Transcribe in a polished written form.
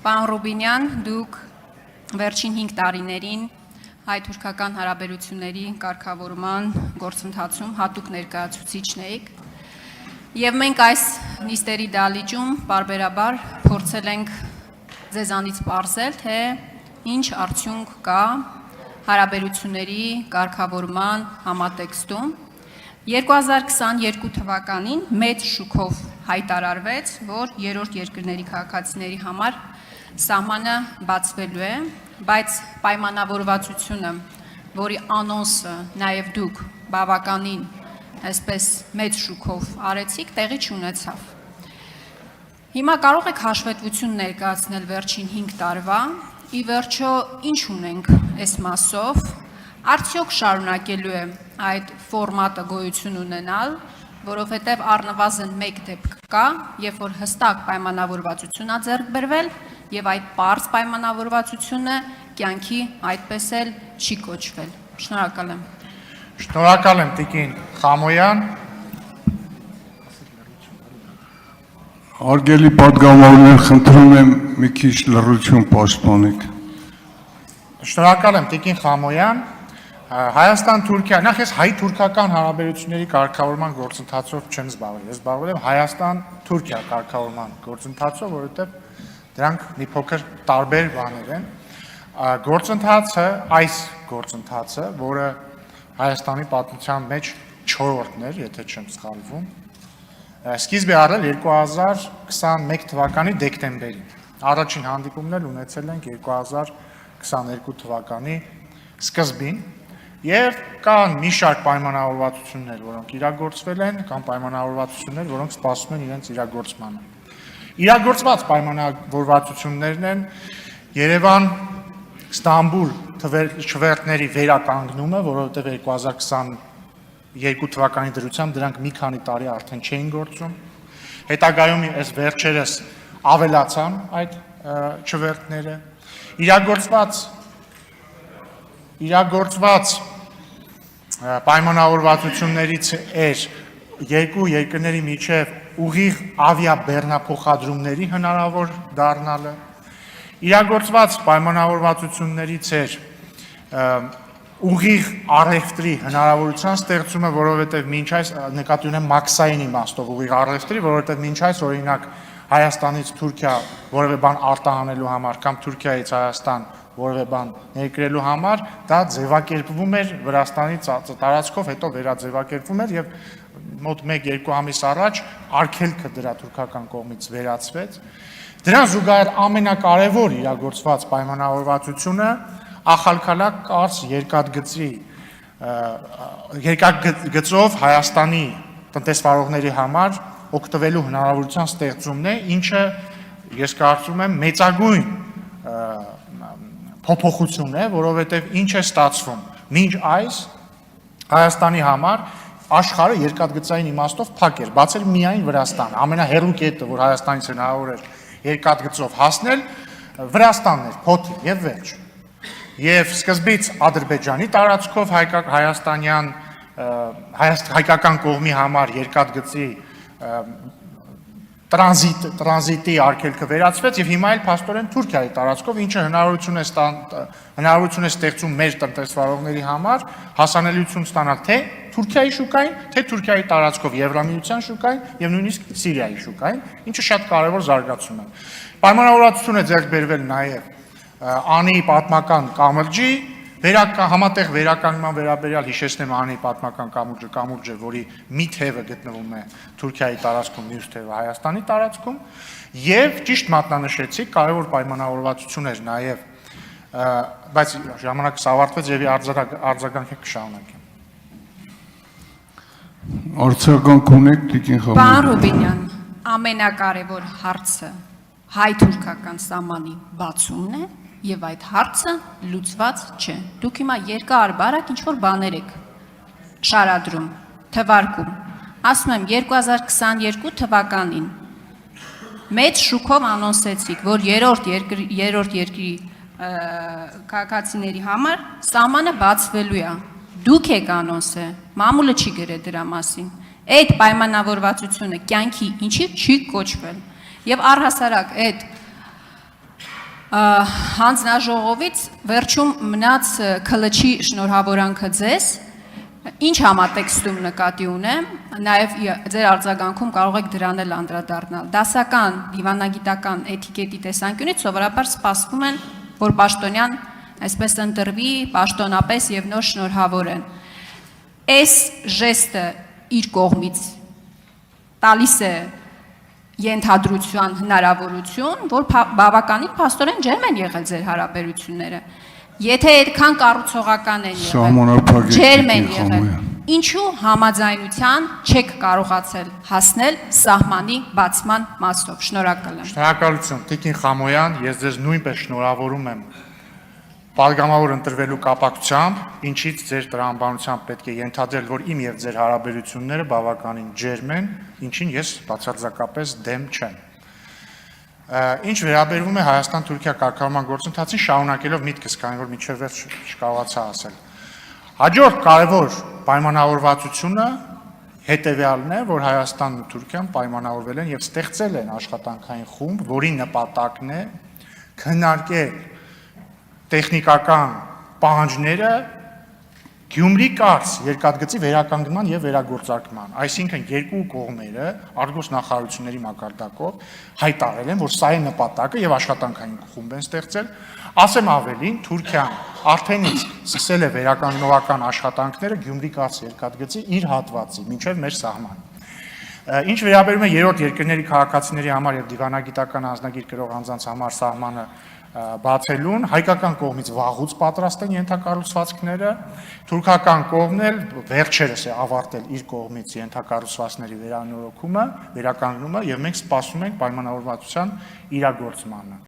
Պարոն Ռուբինյան, դուք վերջին 5 տարիներին հայ-թուրքական հարաբերությունների կարգավորման գործընթացում հատուկ ներկայացուցիչն եք, եւ մենք այս նիստերի դահլիճում պարբերաբար փորձել ենք ձեզանից պարզել, թե ինչ արդյունք կա հարաբերությունների կարգավորման համատեքստում։ 2022 թվականին մեծ շուկով հայտարարվեց, որ երրորդ երկրների քաղաքացիների համար սահմանը բացվելու է, բայց պայմանավորվածությունը, որի անոնսը նաև դուք բավականին այսպես մեծ շուկով արեցիք, տեղի չունեցավ։ Հիմա կարող եք հաշվետվություն ներկայացնել վերջին 5 տարվա, ի վերջո ինչ ունենք այս մասով, արդյոք շարունակելու է այդ ֆորմատը գոյություն ունենալ, որովհետև առնվազն մեկ դեպք կա, երբ որ հստակ պայմանավորվածություն է ձեռք բերվել, եւ այդ պարզ պայմանավորվածությունը կյանքի այդպես էլ չի կոչվել։ Շնորհակալ եմ։ Շնորհակալ եմ Տիկին Խամոյան։ Հարգելի պատգամավորներ, խնդրում եմ մի քիչ լռություն պաշտպանեք։ Շնորհակալ եմ Տիկին Խամոյան։ Հայաստան-Թուրքիա, նախ ես հայ-թուրքական հարաբերությունների կարգավորման գործընթացով չեմ զբաղվել, ես զբաղվել եմ Հայաստան-Թուրքիա կարգավորման գործընթացով, որովհետև դրանք մի փոքր տարբեր բաներ են։ Գործընթացը, այս գործընթացը, որը Հայաստանի պատմության մեջ 4-րդն էր, եթե չեմ սխալվում, սկիզբ է առել 2021 թվականի դեկտեմբերին։ Առաջին հանդիպումն էլ ունեցել ենք 2022 թվականի սկզբին, եւ կան մի շարք պայմանավորվածություններ, որոնք իրագործվել են, կամ պայմանավորվածություններ, որոնք սպասում են իրենց իրագործմանը։ Իրագործված պայմանավորվածություններն են Երևան-Ստամբուլ չվերթների վերականգնումը, որովհետև 2022 թվականի դրությամբ դրանք մի քանի տարի արդեն չէին գործում։ Հետագայում այս վերջերս ավելացան այդ չվերթները։ Իրագործված պայմանավորվածություններից էր երկու երկրների միջև ուղիղ ավիաբեռնափոխադրումների հնարավոր դառնալը։ Իրագործված պայմանավորվածություններից էր ուղիղ առևտրի հնարավորության ստեղծումը, որովհետև մինչ այս նկատի ունեմ մաքսային իմաստով ուղիղ առևտրի, որովհետև մինչ այս օրինակ Հայաստանից Թուրքիա որևէ բան արտահանելու համար կամ Թուրքիայից Հայաստան որևէ բան ներկրելու համար դա ձևակերպվում էր Վրաստանի տարածքով, հետո վերաձևակերպվում էր եւ մոտ 1-2 ամիս առաջ արգելքը դրա թուրքական կողմից վերացվեց։ Դրան զուգահեռ ամենակարևոր իրագործված պայմանավորվածությունը Ախալքալակ կարս երկաթգծով Հայաստանի տնտեսվարողների համար օգտվելու հնարավորության ստեղծումն է, ինչը ես կարծում եմ մեծագույն փոփոխություն է, որովհետև ինչ է ստացվում։ Մինչ այս Հայաստանի համար աշխարհը երկաթգծային իմաստով փակ էր, բացել միայն Վրաստանը։ Ամենահեռու կետը, որ Հայաստանից հնարավոր էր երկաթգծով հասնել, Վրաստանն էր, փոթի եւ վերջ։ Եվ սկզբից Ադրբեջանի տարածքով հայկական կողմի համար երկաթգծի տրանզիտի արգելքը վերացվեց եւ հիմա էլ փաստորեն Թուրքիայի տարածքով, ինչը հնարավորություն է ստեղծում մեր տնտեսվարողների համար հասանելիություն ստանալ թե Թուրքիայի շուկային, թե Թուրքիայի տարածքով Եվրամիության շուկային եւ նույնիսկ Սիրիայի շուկային, ինչը շատ կարեւոր զարգացում է։ Պայմանավորվածություն է ձեռք բերվել նաեւ անի պատմական կամրջի համատեղ վերականգնման վերաբերյալ հիշեցնեմ անի պատմական կամուրջը, որի մի թևը գտնվում է Թուրքիայի տարածքում, մյուս թևը Հայաստանի տարածքում, եւ ճիշտ մատնանշեցիք, կարևոր պայմանավորվածություն էր նաեւ, բայց ժամանակը ավարտվեց եւ արձագանքը կշարունակեմ։ Արձագանք ունեք Տիկին Խամոյան։ Պարոն Ռուբինյան, ամենակարևոր հարցը հայ-թուրքական սահմանի բացումն է եւ այդ հարցը լուծված չէ։ Դուք հիմա երկար-բարակ ինչ-որ բաներ եք շարադրում, թվարկում։ Ասում եմ 2022 թվականին մեծ շուկով անոնսեցիք, որ երրորդ երկրի քաղաքացիների համար սահմանը բացվելու է։ Դուք եք անոնսը, մամուլը չի գրել դրա մասին։ Այդ պայմանավորվածությունը կյանքի ինչի չի կոչվել։ Եվ առհասարակ այդ Հանձնաժողովից վերջում մնաց քլչի շնորհավորանքը ձեզ, ինչ համատեքստում նկատի ունեմ, նաև ձեր արձագանքում կարող եք դրան էլ անդրադառնալ։ Դասական, դիվանագիտական էթիկետի տեսանկյունից սովորաբար սպասվում են, որ պաշտոնյան այսպես ընտրվի, պաշտոնապես եւ նոր շնորհավորեն։ Այս ժեստը իր կողմից տալիս է ենթադրության հնարավորություն, որ բավականին փաստորեն ջերմ են եղել ձեր հարաբերությունները։ Եթե այդքան կառուցողական են եղել, ջերմ են եղել, ինչու համաձայնության չեք կարողացել հասնել սահմանի բացման մասով։ Շնորհակալ եմ։ Շնորհակալություն, Տիկին Խամոյան, ես ձեզ նույնպես շնորհավորում եմ Պատգամավոր ընտրվելու կապակցությամբ, ինչից ձեր տրամաբանությամբ պետք է ենթադրել, որ իմ եւ ձեր հարաբերությունները բավականին ջերմ են, ինչին ես բացարձակապես դեմ չեմ։ Ինչ վերաբերվում է Հայաստան-Թուրքիա կարգավորման գործընթացին, շարունակելով միտքս, քանի որ մինչև վերջ չկարողացա ասել։ Հաջորդ կարևոր պայմանավորվածությունը հետևյալն է, որ Հայաստանն ու Թուրքիան պայմանավորվել են եւ ստեղծել են աշխատանքային խումբ, որի նպատակն է քննարկել տեխնիկական պահանջները Գյումրի-Կարս երկաթգծի վերականգնման եւ վերագործարկման, այսինքն երկու կողմերը արտգործնախարարությունների մակարդակով հայտարարել են, որ սա է նպատակը եւ աշխատանքային խումբ են ստեղծել, ասեմ ավելին, Թուրքիան արդեն սկսել է վերականգնողական աշխատանքները Գյումրի-Կարս երկաթգծի իր հատվածի, մինչեւ մեր սահման։ Ինչ վերաբերում է երրորդ երկրների քաղաքացիների համար եւ դիվանագիտական անձնագիր կրող անձանց համար սահմանը բացելուն, հայկական կողմից վաղուց պատրաստ են ենթակառուցվածքները, թուրքական կողմն էլ վերջերս է ավարտել իր կողմից ենթակառուցվածքների վերանորոգումը, վերականգնումը եւ մենք սպասում ենք պայմանավորվածության իրագործմանը։